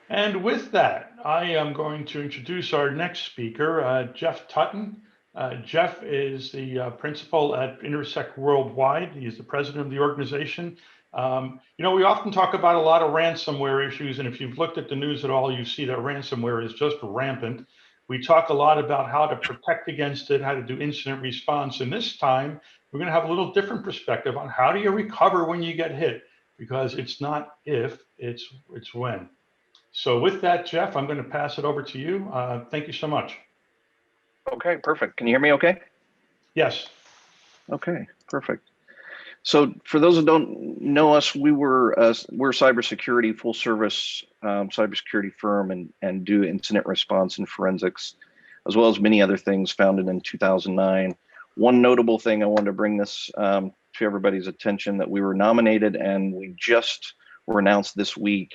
And with that, I am going to introduce our next speaker, Jeff Tutton. Jeff is the principal at Intersec Worldwide. He is the president of the organization. We often talk about a lot of ransomware issues, and if you've looked at the news at all, you see that ransomware is just rampant. We talk a lot about how to protect against it, how to do incident response, and this time we're going to have a little different perspective on how do you recover when you get hit, because it's not if, it's when. So with that, Jeff, I'm going to pass it over to you. Thank you so much. Okay, perfect. Can you hear me okay? Yes. Okay, perfect. So for those who don't know us, we're a cybersecurity, full service cybersecurity firm and do incident response and forensics, as well as many other things, founded in 2009. One notable thing I wanted to bring this to everybody's attention, that we were nominated and we just were announced this week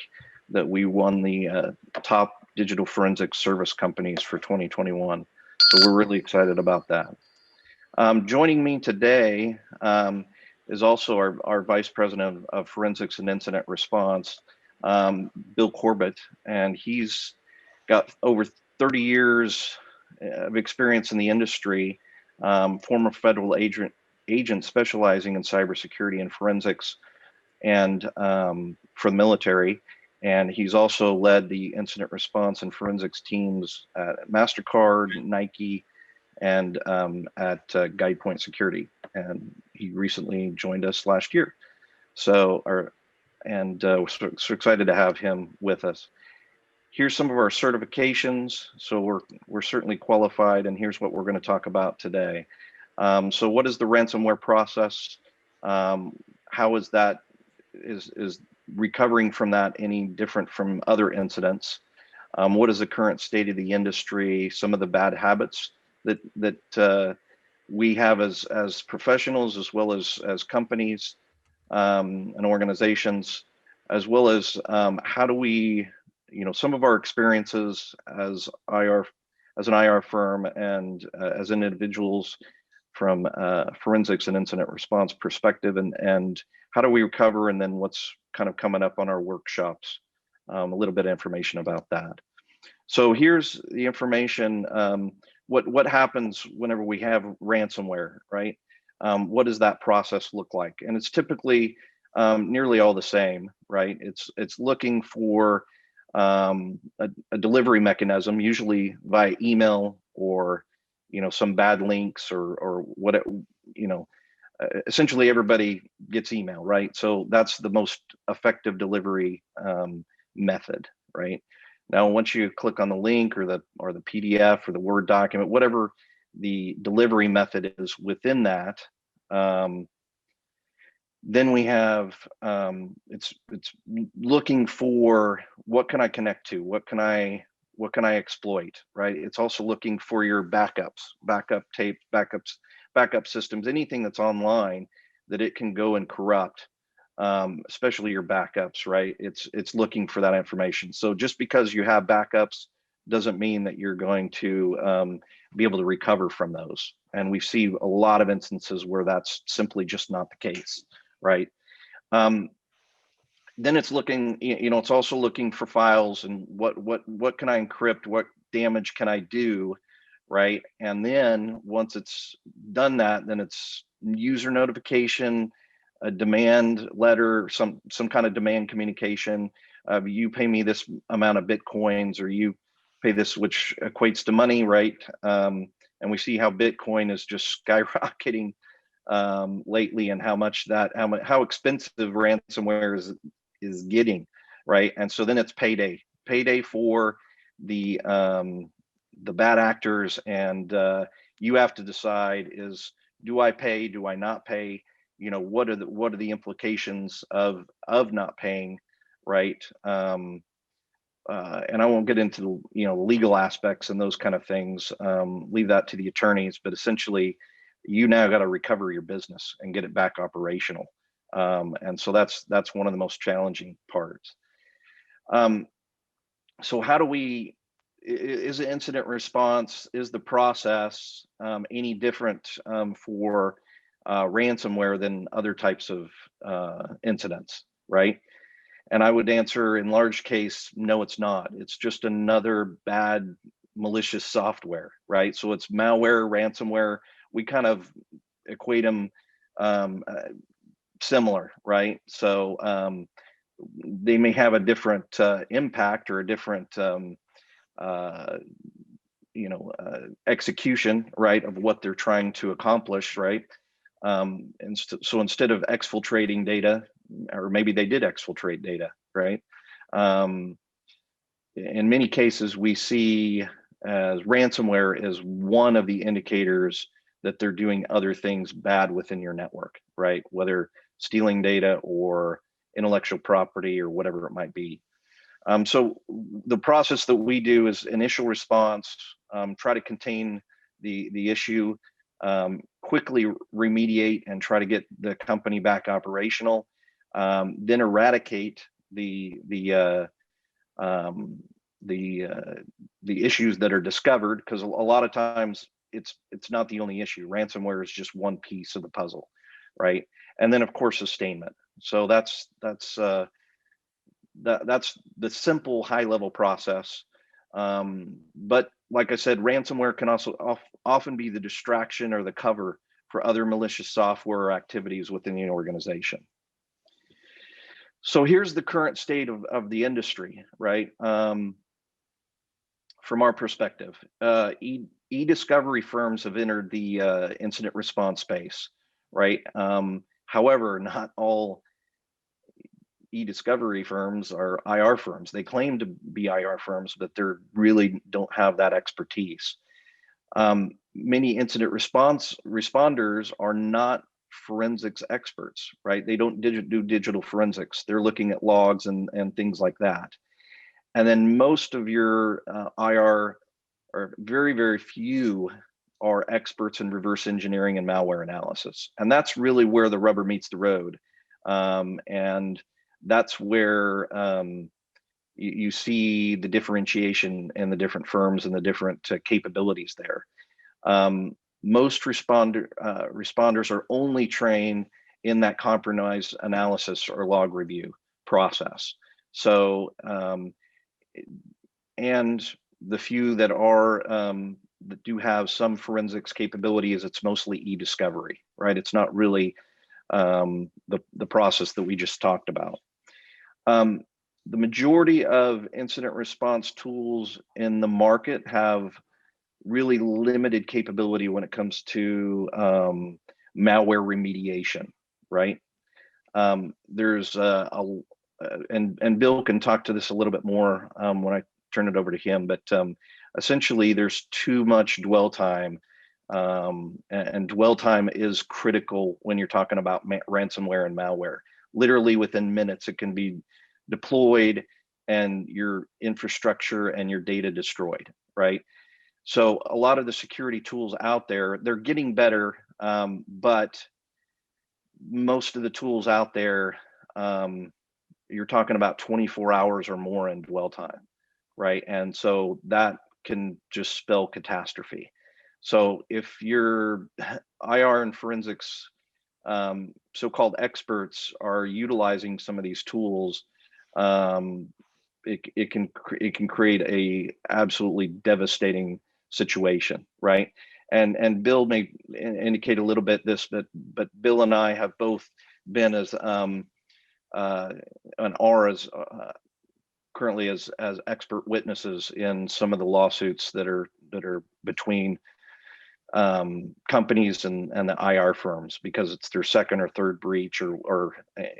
that we won the top digital forensics service companies for 2021. So we're really excited about that. Joining me today is also our Vice President of Forensics and Incident Response, Bill Corbitt, and he's got over 30 years of experience in the industry, former federal agent specializing in cybersecurity and forensics and for the military. And he's also led the incident response and forensics teams at MasterCard, Nike, and at GuidePoint Security. And he recently joined us last year. So, we're so excited to have him with us. Here's some of our certifications. So we're certainly qualified, and here's what we're going to talk about today. So what is the ransomware process? How is that, is recovering from that any different from other incidents? What is the current state of the industry? Some of the bad habits that we have as professionals, as well as companies and organizations, as well as how do we, some of our experiences as an IR firm and as individuals from forensics and incident response perspective, and how do we recover, and then what's kind of coming up on our workshops, a little bit of information about that. So here's the information. What happens whenever we have ransomware, right? What does that process look like? And it's typically nearly all the same, right? It's looking for a delivery mechanism, usually via email or some bad links or what essentially everybody gets email, right? So that's the most effective delivery method, right? Now, once you click on the link or the PDF or the Word document, whatever the delivery method is within that, then we have it's looking for what can I connect to, what can I exploit, right? It's also looking for your backups, backup tapes, backup systems, anything that's online that it can go and corrupt, especially your backups, right? It's looking for that information. So just because you have backups doesn't mean that you're going to be able to recover from those. And we see a lot of instances where that's simply just not the case, right? Then it's looking, it's also looking for files and what can I encrypt, what damage can I do, right? And then once it's done that, then it's user notification, a demand letter, some kind of demand communication. You pay me this amount of Bitcoins, or you pay this, which equates to money, right? And we see how Bitcoin is just skyrocketing lately, and how expensive ransomware is getting, right? And so then it's payday for the bad actors, and you have to decide: do I pay? Do I not pay? What are the implications of not paying, right? And I won't get into legal aspects and those kind of things. Leave that to the attorneys. But essentially, you now got to recover your business and get it back operational. And so that's one of the most challenging parts. So how do we? Is the incident response, is the process any different for ransomware than other types of incidents, right? And I would answer in large case, no, it's not. It's just another bad malicious software, right? So it's malware, ransomware. We kind of equate them similar, right? So they may have a different impact or a different execution, right, of what they're trying to accomplish, right? So instead of exfiltrating data, or maybe they did exfiltrate data, right? In many cases, we see as ransomware as one of the indicators that they're doing other things bad within your network, right? Whether stealing data or intellectual property or whatever it might be. So the process that we do is initial response, try to contain the issue, quickly remediate and try to get the company back operational, then eradicate the issues that are discovered, because a lot of times it's not the only issue. Ransomware is just one piece of the puzzle, right? And then of course sustainment. So that's the simple high level process. But like I said, ransomware can also often be the distraction or the cover for other malicious software activities within the organization. So here's the current state of the industry, right? From our perspective, e-discovery firms have entered the incident response space, right? However, not all e-discovery firms are IR firms. They claim to be IR firms, but they're really don't have that expertise. Many incident response responders are not forensics experts, right? They don't do digital forensics. They're looking at logs and things like that. And then most of your IR, or very, very few, are experts in reverse engineering and malware analysis. And that's really where the rubber meets the road. And that's where you see the differentiation in the different firms and the different capabilities there. Most responders are only trained in that compromise analysis or log review process. So, and the few that are that do have some forensics capabilities, it's mostly e-discovery, right? It's not really the process that we just talked about. The majority of incident response tools in the market have really limited capability when it comes to malware remediation, right? There's and Bill can talk to this a little bit more when I turn it over to him, but essentially there's too much dwell time, and dwell time is critical when you're talking about ransomware and malware. Literally within minutes, it can be deployed and your infrastructure and your data destroyed, right? So a lot of the security tools out there, they're getting better, but most of the tools out there, you're talking about 24 hours or more in dwell time, right? And so that can just spell catastrophe. So if your IR and forensics so-called experts are utilizing some of these tools, it can create a absolutely devastating situation, right? And Bill may indicate a little bit this, but Bill and I have both been as and are as currently as expert witnesses in some of the lawsuits that are between companies and the IR firms, because it's their second or third breach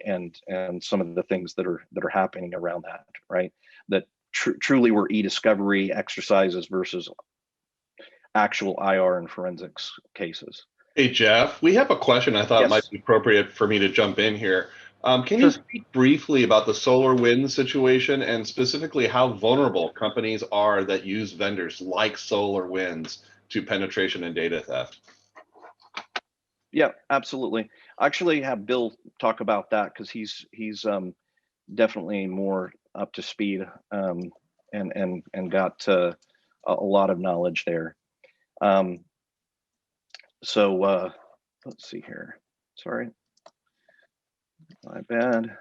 and some of the things that are happening around that, right? That truly were e-discovery exercises versus actual IR and forensics cases. Hey, Jeff, we have a question I thought Yes. might be appropriate for me to jump in here. Can Sure. you speak briefly about the SolarWinds situation and specifically how vulnerable companies are that use vendors like SolarWinds to penetration and data theft? Yeah, absolutely. I actually have Bill talk about that because he's definitely more up to speed and got a lot of knowledge there. So let's see here. Sorry, my bad.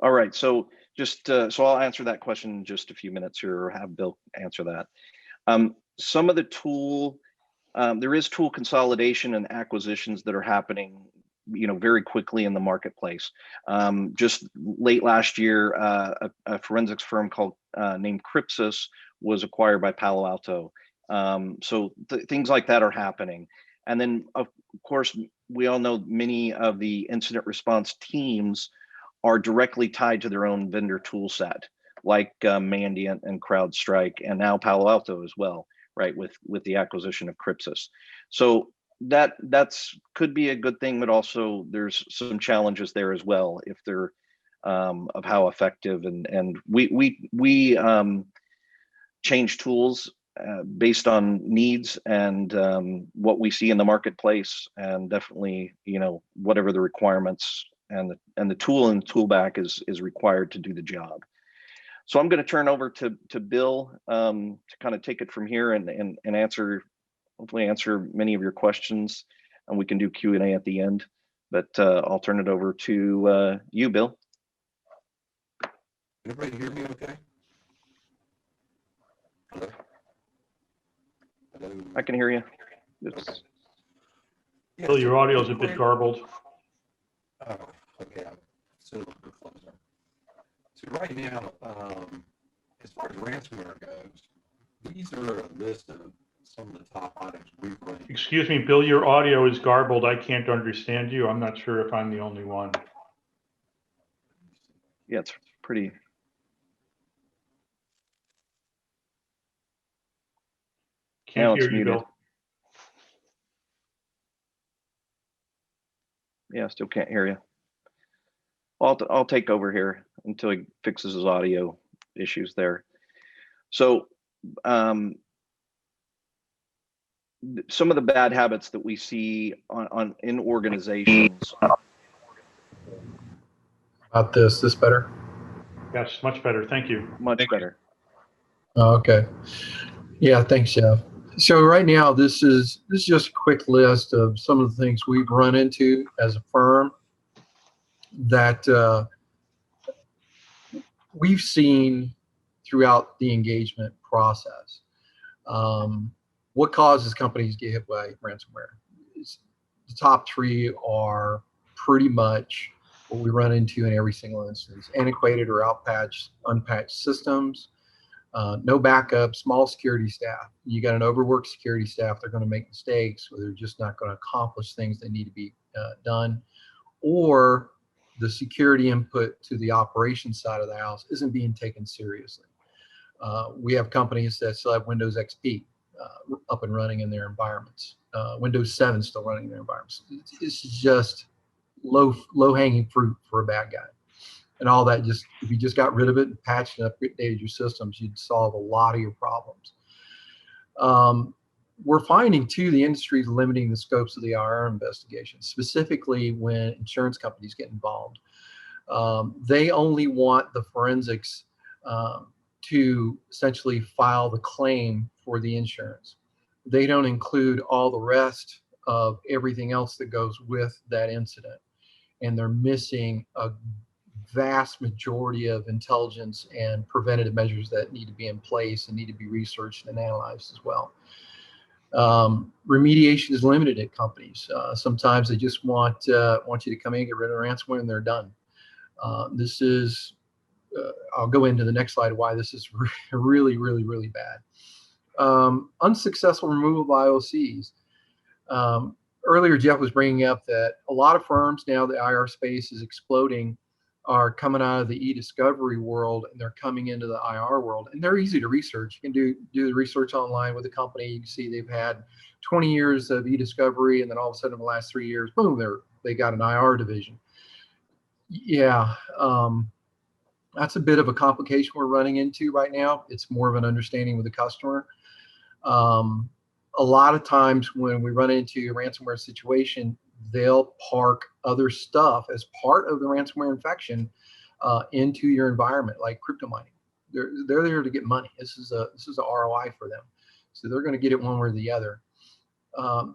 All right, so just so I'll answer that question in just a few minutes here, or have Bill answer that. Some of the tool, there is tool consolidation and acquisitions that are happening, very quickly in the marketplace. Just late last year, a forensics firm called named Crypsis was acquired by Palo Alto. So things like that are happening. And then, of course, we all know many of the incident response teams are directly tied to their own vendor tool set, like Mandiant and CrowdStrike, and now Palo Alto as well, right, with the acquisition of Crypsis. So that's could be a good thing, but also there's some challenges there as well if they're of how effective, and we change tools based on needs and what we see in the marketplace, and definitely whatever the requirements and the tool and toolback is required to do the job. So I'm going to turn over to Bill to kind of take it from here and hopefully answer many of your questions, and we can do Q&A at the end. But I'll turn it over to you, Bill. Can everybody hear me okay? Hello? Hello? I can hear you. Okay. Yeah, Bill, your audio is a bit garbled. Oh, okay. So right now, as far as ransomware goes, these are a list of some of the top items we've run. Excuse me, Bill, your audio is garbled. I can't understand you. I'm not sure if I'm the only one. Yeah, it's pretty. Can't Now hear it's you, muted. Bill. Yeah, still can't hear you. I'll take over here until he fixes his audio issues there. So some of the bad habits that we see in organizations. About this better? Yes, much better. Thank you. Much better. Oh, okay. Yeah, thanks, Jeff. So right now, this is just a quick list of some of the things we've run into as a firm that we've seen throughout the engagement process. What causes companies to get hit by ransomware? The top three are pretty much what we run into in every single instance: antiquated or unpatched systems, no backup, small security staff. You got an overworked security staff, they're going to make mistakes, or they're just not going to accomplish things that need to be done, or the security input to the operations side of the house isn't being taken seriously. We have companies that still have Windows XP up and running in their environments, Windows 7 still running in their environments. It's just low-hanging fruit for a bad guy. And all that, just if you just got rid of it and patched and updated your systems, you'd solve a lot of your problems. We're finding too, the industry is limiting the scopes of the IR investigations, specifically when insurance companies get involved. They only want the forensics to essentially file the claim for the insurance. They don't include all the rest of everything else that goes with that incident. And they're missing a vast majority of intelligence and preventative measures that need to be in place and need to be researched and analyzed as well. Remediation is limited at companies. Sometimes they just want you to come in and get rid of ransomware and they're done. This is, I'll go into the next slide why this is really, really, really bad. Unsuccessful removal of IOCs. Earlier, Jeff was bringing up that a lot of firms now, the IR space is exploding, are coming out of the e-discovery world and they're coming into the IR world, and they're easy to research. You can do the research online with a company. You can see they've had 20 years of e-discovery, and then all of a sudden in the last 3 years, boom, they got an IR division. Yeah, that's a bit of a complication we're running into right now. It's more of an understanding with the customer. A lot of times when we run into a ransomware situation, they'll park other stuff as part of the ransomware infection into your environment, like crypto mining. They're there to get money. This is a ROI for them, so they're going to get it one way or the other. A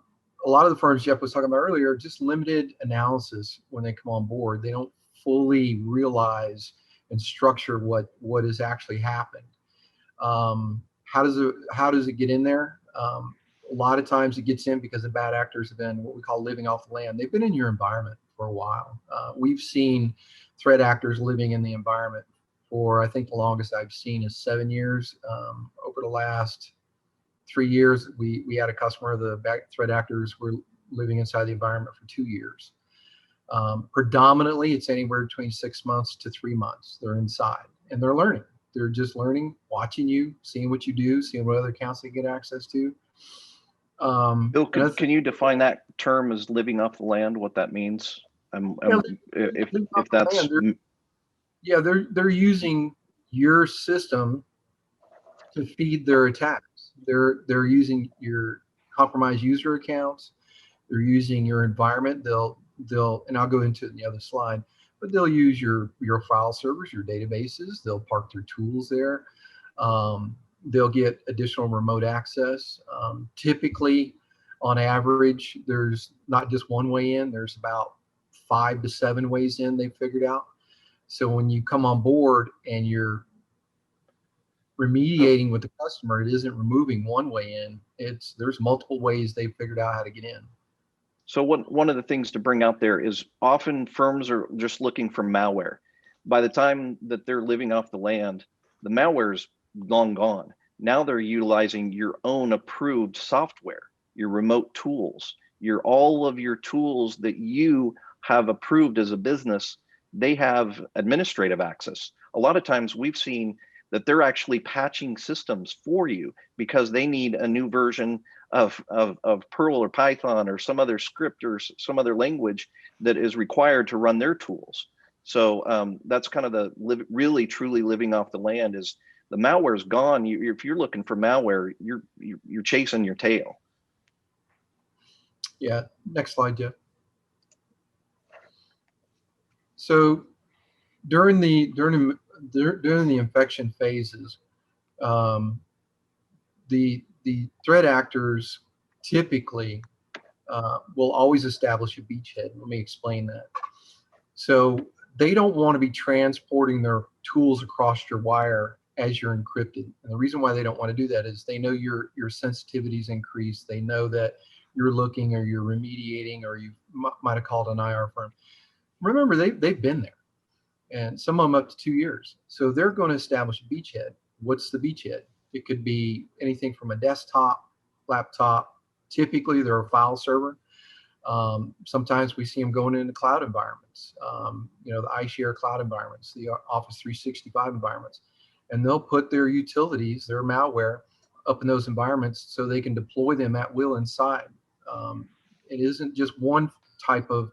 lot of the firms Jeff was talking about earlier, just limited analysis when they come on board. They don't fully realize and structure what has actually happened. How does it get in there? A lot of times it gets in because the bad actors have been what we call living off the land. They've been in your environment for a while. We've seen threat actors living in the environment for, I think the longest I've seen is 7 years. Over the last 3 years, we had a customer, the threat actors were living inside the environment for 2 years. Predominantly, it's anywhere between 6 months to 3 months. They're inside and they're learning. They're just learning, watching you, seeing what you do, seeing what other accounts they get access to. Bill, can you define that term as living off the land? What that means? If that's they're using your system to feed their attacks. They're using your compromised user accounts. They're using your environment. They'll and I'll go into it in the other slide, but they'll use your file servers, your databases. They'll park their tools there. They'll get additional remote access. Typically, on average, there's not just one way in. There's about 5 to 7 ways in they've figured out. So when you come on board and you're remediating with the customer, it isn't removing one way in. There's multiple ways they've figured out how to get in. So one of the things to bring out there is often firms are just looking for malware. By the time that they're living off the land, the malware's long gone. Now they're utilizing your own approved software, your remote tools, all of your tools that you have approved as a business. They have administrative access. A lot of times we've seen that they're actually patching systems for you because they need a new version of Perl or Python or some other script or some other language that is required to run their tools. So that's kind of really truly living off the land. Is the malware's gone. If you're looking for malware, you're chasing your tail. Yeah. Next slide, Jeff. So during the infection phases, the threat actors typically will always establish a beachhead. Let me explain that. So they don't want to be transporting their tools across your wire as you're encrypted. And the reason why they don't want to do that is they know your sensitivity's increased. They know that you're looking or you're remediating or you might have called an IR firm. Remember, they've been there, and some of them up to 2 years. So they're going to establish a beachhead. What's the beachhead? It could be anything from a desktop, laptop. Typically, they're a file server. Sometimes we see them going into cloud environments, the iShare cloud environments, the Office 365 environments, and they'll put their utilities, their malware, up in those environments so they can deploy them at will inside. It isn't just one type of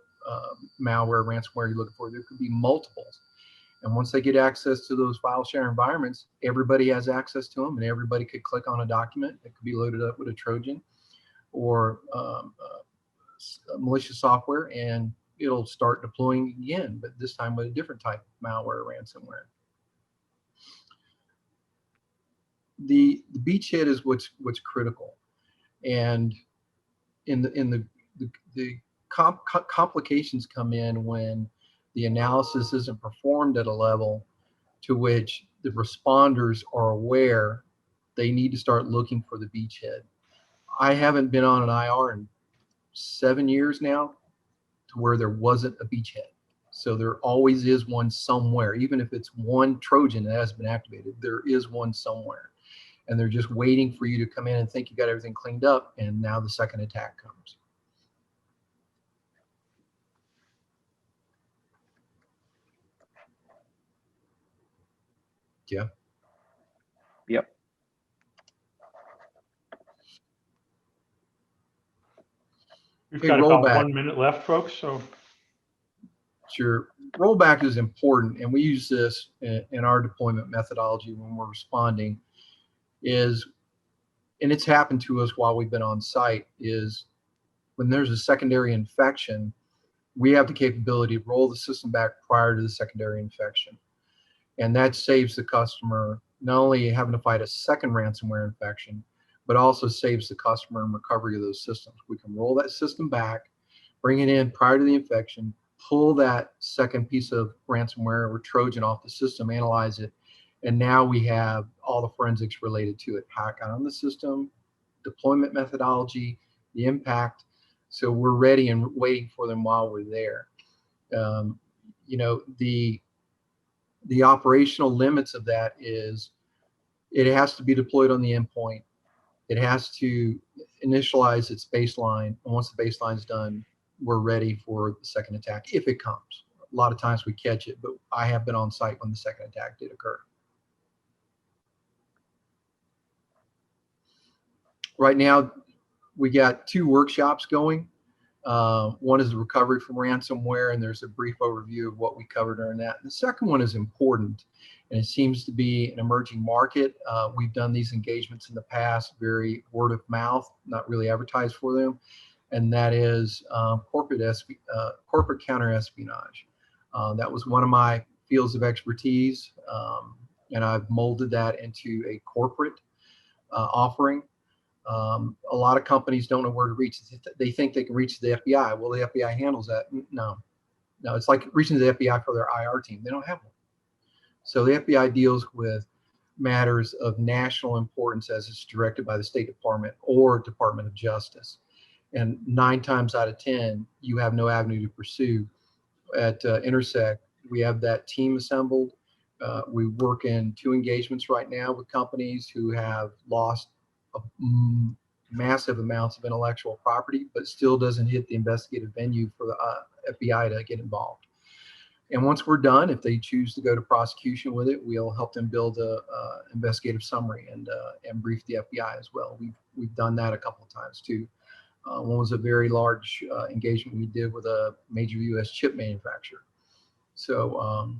malware, ransomware you're looking for. There could be multiples. And once they get access to those file share environments, everybody has access to them, and everybody could click on a document that could be loaded up with a Trojan or malicious software, and it'll start deploying again, but this time with a different type of malware or ransomware. The beachhead is what's critical, and in the complications come in when the analysis isn't performed at a level to which the responders are aware they need to start looking for the beachhead. I haven't been on an IR in 7 years now to where there wasn't a beachhead. So there always is one somewhere, even if it's one Trojan that has been activated, there is one somewhere. And they're just waiting for you to come in and think you got everything cleaned up, and now the second attack comes. Yeah. Yep. We've Okay, got about rollback. 1 minute left, folks. So Sure. Rollback is important, and we use this in our deployment methodology when we're responding, and it's happened to us while we've been on site, is when there's a secondary infection, we have the capability to roll the system back prior to the secondary infection. And that saves the customer not only having to fight a second ransomware infection, but also saves the customer in recovery of those systems. We can roll that system back, bring it in prior to the infection, pull that second piece of ransomware or Trojan off the system, analyze it, and now we have all the forensics related to it, how it got on the system, deployment methodology, the impact. So we're ready and waiting for them while we're there. You know, the operational limits of that is it has to be deployed on the endpoint. It has to initialize its baseline. And once the baseline's done, we're ready for the second attack if it comes. A lot of times we catch it, but I have been on site when the second attack did occur. Right now, we got 2 workshops going. One is the recovery from ransomware, and there's a brief overview of what we covered during that. The second one is important, and it seems to be an emerging market. We've done these engagements in the past, very word of mouth, not really advertised for them, and that is corporate counter espionage. That was one of my fields of expertise, and I've molded that into a corporate offering. A lot of companies don't know where to reach. They think they can reach the FBI. Well, the FBI handles that. No, it's like reaching to the FBI for their IR team. They don't have one. So the FBI deals with matters of national importance as it's directed by the State Department or Department of Justice. And 9 times out of 10, you have no avenue to pursue. At Intersec, we have that team assembled. We work in 2 engagements right now with companies who have lost massive amounts of intellectual property, but still doesn't hit the investigative venue for the FBI to get involved. And once we're done, if they choose to go to prosecution with it, we'll help them build a investigative summary and brief the FBI as well. We've done that a couple of times too. One was a very large engagement we did with a major U.S. chip manufacturer. So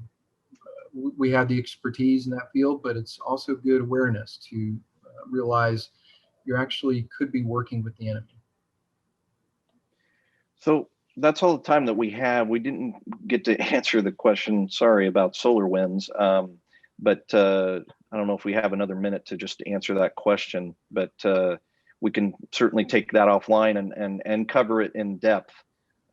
we have the expertise in that field, but it's also good awareness to realize you actually could be working with the enemy. So that's all the time that we have. We didn't get to answer the question, sorry, about SolarWinds, but I don't know if we have another minute to just answer that question, but we can certainly take that offline and cover it in depth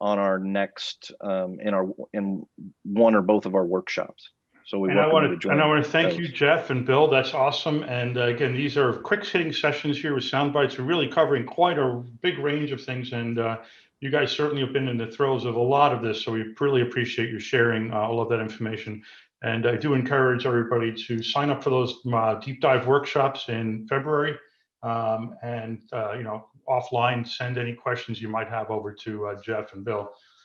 on our next, in one or both of our workshops. So we welcome you to join. And I want to thank you, Jeff and Bill. That's awesome. And again, these are quick hitting sessions here with sound bites. We're really covering quite a big range of things. And you guys certainly have been in the throes of a lot of this. So we really appreciate you sharing all of that information. And I do encourage everybody to sign up for those deep dive workshops in February. And, you know, offline, send any questions you might have over to Jeff and Bill.